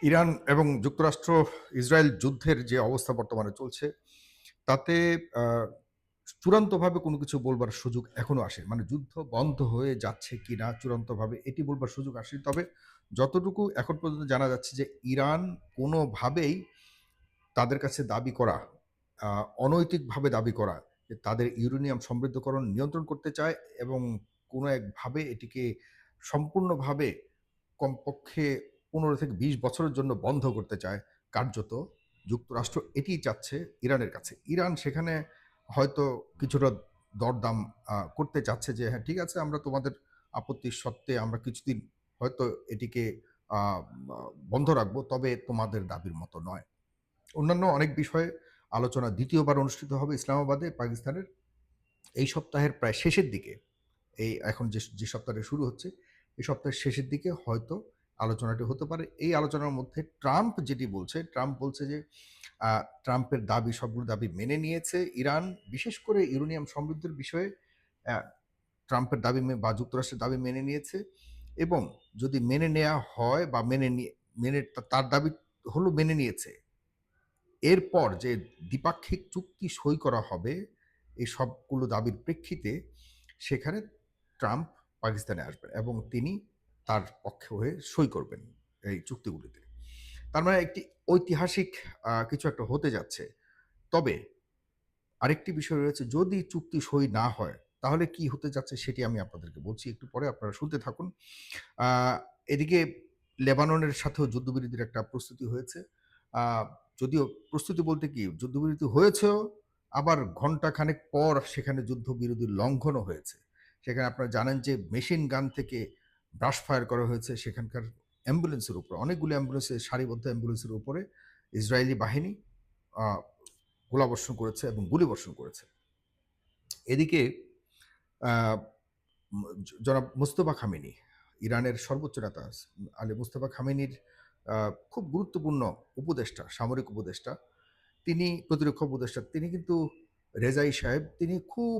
Iran এবং যুক্তরাষ্ট্র Israel যুদ্ধের যে অবস্থা বর্তমানে চলছে, তাতে আ চূড়ান্তভাবে কোনো কিছু বলবার সুযোগ এখনো আসেনি। মানে যুদ্ধ বন্ধ হয়ে যাচ্ছে কিনা চূড়ান্তভাবে এটি বলবার সুযোগ আসেনি। তবে যতটুকু এখন পর্যন্ত জানা যাচ্ছে যে ইরান কোনোভাবেই তাদের কাছে দাবি করা, আ অনৈতিকভাবে দাবি করা যে তাদের ইউরেনিয়াম সমৃদ্ধকরণ নিয়ন্ত্রণ করতে চায় এবং কোনো একভাবে এটিকে সম্পূর্ণভাবে কমপক্ষে ১৫ থেকে ২০ বছরের জন্য বন্ধ করতে চায় কার্যত। যুক্তরাষ্ট্র এটিই চাচ্ছে ইরানের কাছে। ইরান সেখানে হয়তো কিছুটা দরদাম করতে চাচ্ছে যে, "হ্যাঁ, ঠিক আছে আমরা তোমাদের আপত্তি সত্ত্বে আমরা কিছুদিন হয়তো এটিকে আ বা বন্ধ রাখবো। তবে তোমাদের দাবির মতো নয়।" অন্যান্য অনেক বিষয়ে আলোচনা ২য় বার অনুষ্ঠিত হবে ইসলামাবাদে পাকিস্তানের এই সপ্তাহের প্রায় শেষের দিকে। এই এখন যে সপ্তাহটা শুরু হচ্ছে, এই সপ্তাহের শেষের দিকে হয়তো আলোচনাটি হতে পারে। এই আলোচনার মধ্যে ট্রাম্প যেটি বলছে, ট্রাম্প বলছে যে আ ট্রাম্পের দাবি সবগুলো দাবি মেনে নিয়েছে ইরান। বিশেষ করে ইউরেনিয়াম সমৃদ্ধের বিষয়ে অ্যা ট্রাম্পের দাবি বা যুক্তরাষ্ট্রের দাবি মেনে নিয়েছে এবং যদি মেনে নেয়া হয় বা মেনে তার দাবি হলো মেনে নিয়েছে। এরপর যে দ্বিপাক্ষিক চুক্তি সই করা হবে, এই সবগুলো দাবির প্রেক্ষিতে সেখানে ট্রাম্প পাকিস্তানে আসবেন এবং তিনি তার পক্ষে হয়ে সই করবেন এই চুক্তিগুলিতে। তার মানে একটি ঐতিহাসিক কিছু একটা হতে যাচ্ছে। তবে আরেকটি বিষয় রয়েছে, যদি চুক্তি সই না হয়, তাহলে কি হতে যাচ্ছে সেটি আমি আপনাদেরকে বলছি একটু পরে, আপনারা শুনতে থাকুন। আ এদিকে লেবাননের সাথেও যুদ্ধবিরতির একটা প্রস্তুতি হয়েছে। আ যদিও প্রস্তুতি বলতে কি, যুদ্ধবিরতি হয়েছেও, আবার ঘন্টাখানেক পর সেখানে যুদ্ধবিরতির লঙ্ঘনও হয়েছে। সেখানে আপনারা জানেন যে মেশিন গান থেকে ব্রাশ ফায়ার করা হয়েছে সেখানকার অ্যাম্বুলেন্সের উপরে। অনেকগুলো অ্যাম্বুলেন্সের সারিবদ্ধ অ্যাম্বুলেন্সের উপরে ইসরায়েলি বাহিনী আ গোলাবর্ষণ করেছে এবং গুলিবর্ষণ করেছে। এদিকে আ ম জনাব মোস্তফা খামেনি, ইরানের সর্বোচ্চ নেতা আলী মোস্তফা খামেনির আ খুব গুরুত্বপূর্ণ উপদেষ্টা, সামরিক উপদেষ্টা। তিনি প্রতিরক্ষা উপদেষ্টা। তিনি কিন্তু রেজাই সাহেব তিনি খুব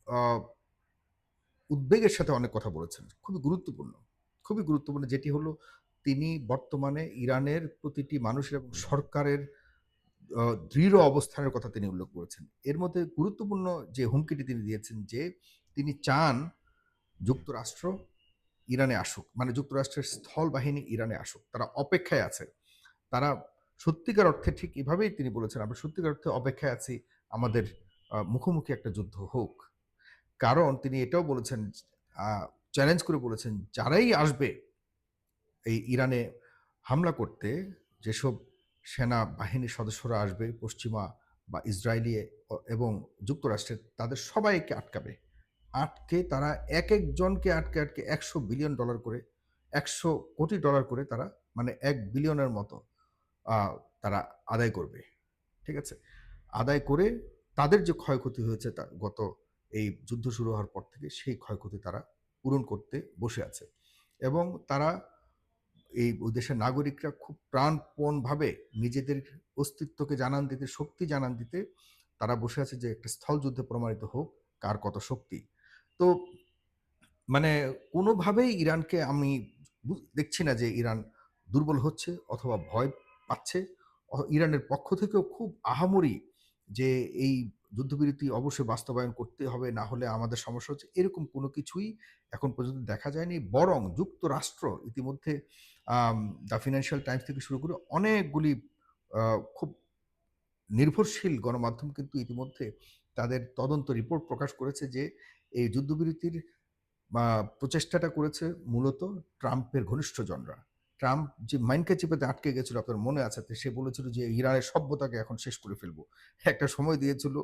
আ উদ্বেগের সাথে অনেক কথা বলেছেন। খুবই গুরুত্বপূর্ণ। খুবই গুরুত্বপূর্ণ যেটি হলো তিনি বর্তমানে ইরানের প্রতিটি মানুষের এবং সরকারের আ দৃঢ় অবস্থানের কথা তিনি উল্লেখ করেছেন। এর মধ্যে গুরুত্বপূর্ণ যে হুমকিটি তিনি দিয়েছেন যে, তিনি চান যুক্তরাষ্ট্র ইরানে আসুক। মানে যুক্তরাষ্ট্রের স্থল বাহিনী ইরানে আসুক। তারা অপেক্ষায় আছে। তারা সত্যিকার অর্থে ঠিক এভাবেই তিনি বলেছেন, "আমরা সত্যিকার অর্থে অপেক্ষায় আছি আমাদের মুখোমুখি একটা যুদ্ধ হোক।" কারণ তিনি এটাও বলেছেন, আ চ্যালেঞ্জ করে বলেছেন, "যারাই আসবে এই ইরানে হামলা করতে, যেসব সেনাবাহিনীর সদস্যরা আসবে পশ্চিমা বা ইসরায়েলি এবং যুক্তরাষ্ট্রের, তাদের সবাইকে আটকাবে। আটকে তারা একেক জনকে আটকে $১০০ বিলিয়ন করে, $১০০ কোটি করে তারা মানে ১ বিলিয়নের মতো আ তারা আদায় করবে। ঠিক আছে? আদায় করে তাদের যে ক্ষয়ক্ষতি হয়েছে গত এই যুদ্ধ শুরু হওয়ার পর থেকে সেই ক্ষয়ক্ষতি তারা পূরণ করতে বসে আছে। এবং তারা ওই দেশের নাগরিকরা খুব প্রাণপণভাবে নিজেদের অস্তিত্বকে জানান দিতে, শক্তি জানান দিতে তারা বসে আছে যে একটা স্থলযুদ্ধে প্রমাণিত হোক কার কত শক্তি। তো মানে কোনোভাবেই ইরানকে আমি দেখছি না যে ইরান দুর্বল হচ্ছে অথবা ভয় পাচ্ছে। ইরানের পক্ষ থেকেও খুব আহামরি যে এই যুদ্ধবিরতি অবশ্যই বাস্তবায়ন করতে হবে, না হলে আমাদের সমস্যা হচ্ছে, এরকম কোনো কিছুই এখন পর্যন্ত দেখা যায়নি। বরং যুক্তরাষ্ট্র ইতিমধ্যে আম দ্য ফিন্যান্সিয়াল টাইমস থেকে শুরু করে অনেকগুলি খুব নির্ভরশীল গণমাধ্যম কিন্তু ইতিমধ্যে তাদের তদন্ত রিপোর্ট প্রকাশ করেছে যে এই যুদ্ধবিরতির বা প্রচেষ্টাটা করেছে মূলত ট্রাম্পের ঘনিষ্ঠজনরা। ট্রাম্প যে মাইন কাচিপাতে আটকে গেছিল আপনার মনে আছে তো, সে বলেছিল যে ইরানের সভ্যতাকে এখন শেষ করে ফেলবো। একটা সময় দিয়েছিল,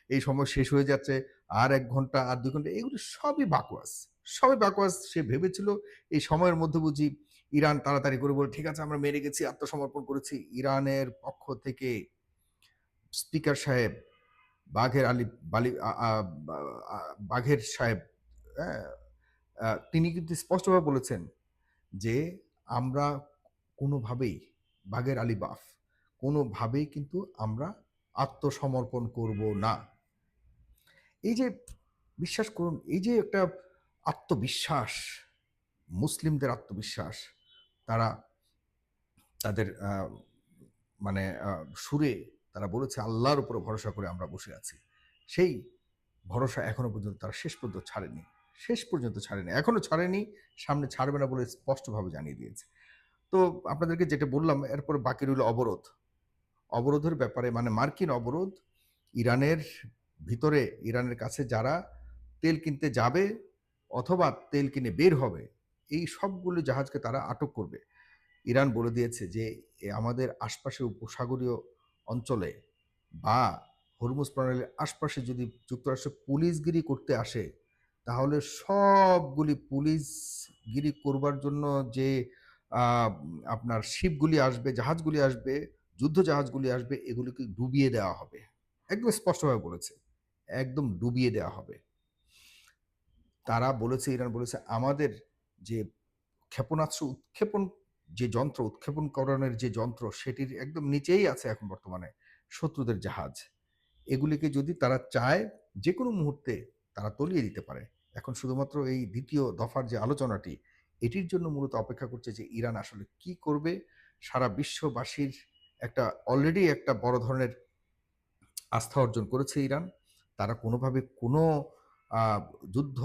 এই সময় শেষ হয়ে যাচ্ছে। আর ১ ঘন্টা আর ২ ঘন্টা, এগুলো সবই বাকওয়াস। সবই বাকওয়াস। সে ভেবেছিল এই সময়ের মধ্যে বুঝি ইরান তাড়াতাড়ি করে বলে, ঠিক আছে আমরা মেরে গেছি, আত্মসমর্পণ করেছি। ইরানের পক্ষ থেকে স্পিকার সাহেব, বাঘের আলী বালি আ আ বা আ বাঘের সাহেব, হ্যাঁ? তিনি কিন্তু স্পষ্টভাবে বলেছেন যে, "আমরা কোনোভাবেই বাঘের আলী বাফ, কোনোভাবেই কিন্তু আমরা আত্মসমর্পণ করব না।" এই যে বিশ্বাস করুন, এই যে একটা আত্মবিশ্বাস, মুসলিমদের আত্মবিশ্বাস, তারা তাদের মানে সুরে তারা বলেছে, "আল্লাহর উপর ভরসা করে আমরা বসে আছি।" সেই ভরসা এখনো পর্যন্ত তারা শেষ পর্যন্ত ছাড়েনি। শেষ পর্যন্ত ছাড়েনি। এখনো ছাড়েনি, সামনে ছাড়বে না বলে স্পষ্টভাবে জানিয়ে দিয়েছে। তো আপনাদেরকে যেটা বললাম, এরপরে বাকি রইল অবরোধ। অবরোধের ব্যাপারে মানে মার্কিন অবরোধ, ইরানের ভিতরে, ইরানের কাছে যারা তেল কিনতে যাবে অথবা তেল কিনে বের হবে, এই সবগুলো জাহাজকে তারা আটক করবে। ইরান বলে দিয়েছে যে আমাদের আশপাশের উপসাগরীয় অঞ্চলে বা হরমুজ প্রণালীর আশপাশে যদি যুক্তরাষ্ট্র পুলিশগিরি করতে আসে, তাহলে সবগুলি পুলিশগিরি করবার জন্য যে আপনার শিপগুলি আসবে, জাহাজগুলি আসবে, যুদ্ধ জাহাজগুলি আসবে, এগুলিকে ডুবিয়ে দেওয়া হবে। একদম স্পষ্টভাবে বলেছে। একদম ডুবিয়ে দেওয়া হবে। তারা বলেছে, ইরান বলেছে, আমাদের যে ক্ষেপণাস্ত্র উৎক্ষেপণ যে যন্ত্র, উৎক্ষেপণকরণের যে যন্ত্র, সেটির একদম নিচেই আছে এখন বর্তমানে শত্রুদের জাহাজ। এগুলিকে যদি তারা চায়, যেকোনো মুহূর্তে তারা তলিয়ে দিতে পারে। এখন শুধুমাত্র এই ২য় দফার যে আলোচনাটি, এটির জন্য মূলত অপেক্ষা করছে যে ইরান আসলে কি করবে? সারা বিশ্ববাসীর একটা অলরেডি একটা বড় ধরনের আস্থা অর্জন করেছে ইরান। তারা কোনোভাবে কোনো আ যুদ্ধ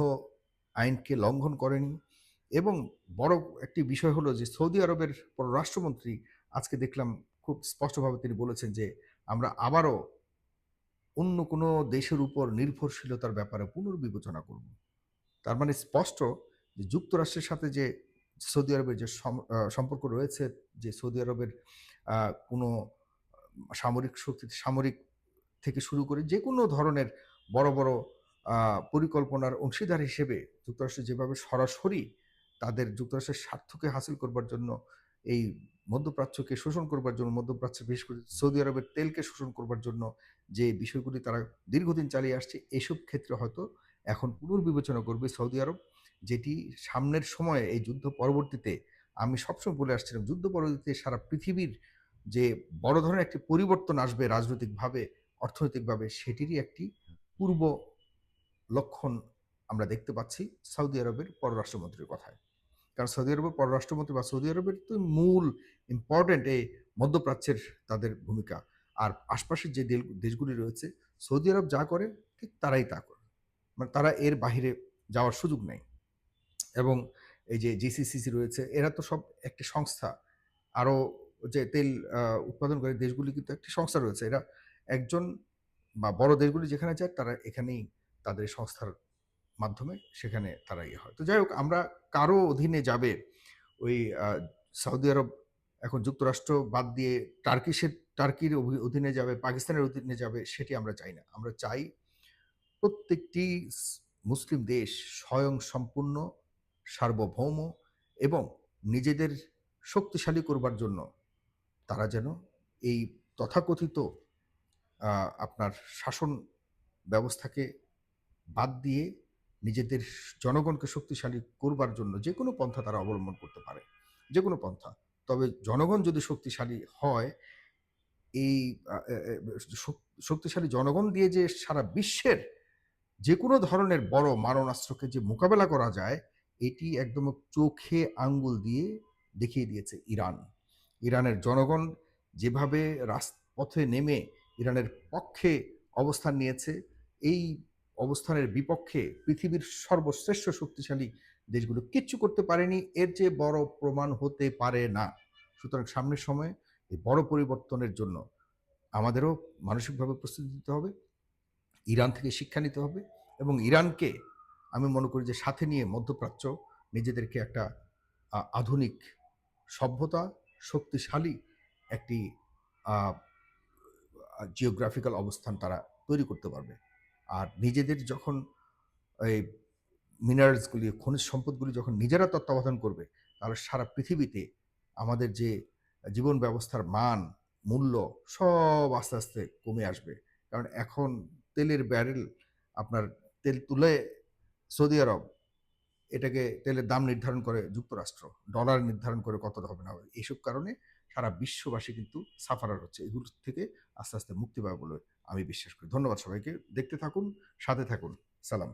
আইনকে লঙ্ঘন করেনি এবং বড় একটি বিষয় হলো যে সৌদি আরবের পররাষ্ট্রমন্ত্রী আজকে দেখলাম খুব স্পষ্টভাবে তিনি বলেছেন যে, "আমরা আবারও অন্য কোনো দেশের উপর নির্ভরশীলতার ব্যাপারে পুনর্বিবেচনা করব।" তার মানে স্পষ্ট যে যুক্তরাষ্ট্রের সাথে যে সৌদি আরবের যে সম্পর্ক রয়েছে, যে সৌদি আরবের আ কোনো সামরিক শক্তি, সামরিক থেকে শুরু করে যেকোনো ধরনের বড়, বড় আ পরিকল্পনার অংশীদার হিসেবে যুক্তরাষ্ট্র যেভাবে সরাসরি তাদের যুক্তরাষ্ট্রের স্বার্থকে হাসিল করবার জন্য এই মধ্যপ্রাচ্যকে শোষণ করবার জন্য, মধ্যপ্রাচ্যে বিশেষ করে সৌদি আরবের তেলকে শোষণ করবার জন্য যে বিষয়গুলি তারা দীর্ঘদিন চালিয়ে আসছে, এসব ক্ষেত্রে হয়তো এখন পুনর্বিবেচনা করবে সৌদি আরব। যেটি সামনের সময়ে এই যুদ্ধ পরবর্তীতে, আমি সবসময় বলে আসছিলাম, যুদ্ধ পরবর্তীতে সারা পৃথিবীর যে বড় ধরনের একটি পরিবর্তন আসবে রাজনৈতিকভাবে, অর্থনৈতিকভাবে, সেটিরই একটি পূর্ব লক্ষণ আমরা দেখতে পাচ্ছি সৌদি আরবের পররাষ্ট্রমন্ত্রীর কথায়। কারণ সৌদি আরবের পররাষ্ট্রমন্ত্রী বা সৌদি আরবের তো মূল ইম্পর্টেন্ট এই মধ্যপ্রাচ্যের তাদের ভূমিকা। আর আশপাশের যে দেশগুলি রয়েছে, সৌদি আরব যা করে ঠিক তারাই তা করে। মানে তারা এর বাহিরে যাওয়ার সুযোগ নেই। এবং এই যে জিসিসিসি রয়েছে, এরা তো সব একটি সংস্থা। আরো যে তেল আ উৎপাদনকারী দেশগুলি কিন্তু একটি সংস্থা রয়েছে। এরা একজন বা বড় দেশগুলি যেখানে যায় তারা এখানেই তাদের সংস্থার মাধ্যমে সেখানে তারা ইয়ে হয়। তো যাই হোক, আমরা কারো অধীনে যাবে ওই আ সৌদি আরব এখন যুক্তরাষ্ট্র বাদ দিয়ে টার্কির অধীনে যাবে, পাকিস্তানের অধীনে যাবে, সেটি আমরা চাই না। আমরা চাই প্রত্যেকটি মুসলিম দেশ স্বয়ংসম্পূর্ণ, সার্বভৌম এবং নিজেদের শক্তিশালী করবার জন্য তারা যেন এই তথাকথিত আ আপনার শাসন ব্যবস্থাকে বাদ দিয়ে নিজেদের জনগণকে শক্তিশালী করবার জন্য যেকোনো পন্থা তারা অবলম্বন করতে পারে। যেকোনো পন্থা। তবে জনগণ যদি শক্তিশালী হয়, এই আ এ এ শক শক্তিশালী জনগণ দিয়ে যে সারা বিশ্বের যেকোনো ধরনের বড় মারণাস্ত্রকে যে মোকাবেলা করা যায়, এটি একদম চোখে আঙ্গুল দিয়ে দেখিয়ে দিয়েছে ইরান। ইরানের জনগণ যেভাবে রাজপথে নেমে ইরানের পক্ষে অবস্থান নিয়েছে, এই অবস্থানের বিপক্ষে পৃথিবীর সর্বশ্রেষ্ঠ শক্তিশালী দেশগুলো কিচ্ছু করতে পারেনি। এর চেয়ে বড় প্রমাণ হতে পারে না। সুতরাং সামনের সময়ে এই বড় পরিবর্তনের জন্য আমাদেরও মানসিকভাবে প্রস্তুতি নিতে হবে। ইরান থেকে শিক্ষা নিতে হবে এবং ইরানকে আমি মনে করি যে সাথে নিয়ে মধ্যপ্রাচ্য নিজেদেরকে একটা আধুনিক সভ্যতা, শক্তিশালী একটি আ জিওগ্রাফিক্যাল অবস্থান তারা তৈরি করতে পারবে। আর নিজেদের যখন এই মিনারেলসগুলি, খনিজ সম্পদগুলি যখন নিজেরা তত্ত্বাবধান করবে, তাহলে সারা পৃথিবীতে আমাদের যে জীবন ব্যবস্থার মান, মূল্য সব আস্তে, আস্তে কমে আসবে। কারণ এখন তেলের ব্যারেল আপনার তেল তুলে সৌদি আরব, এটাকে তেলের দাম নির্ধারণ করে যুক্তরাষ্ট্র। ডলার নির্ধারণ করে কত হবে না হবে। এসব কারণে সারা বিশ্ববাসী কিন্তু সাফারার হচ্ছে। এগুলো থেকে আস্তে, আস্তে মুক্তি পাবে বলে আমি বিশ্বাস করি। ধন্যবাদ সবাইকে। দেখতে থাকুন, সাথে থাকুন। সালাম।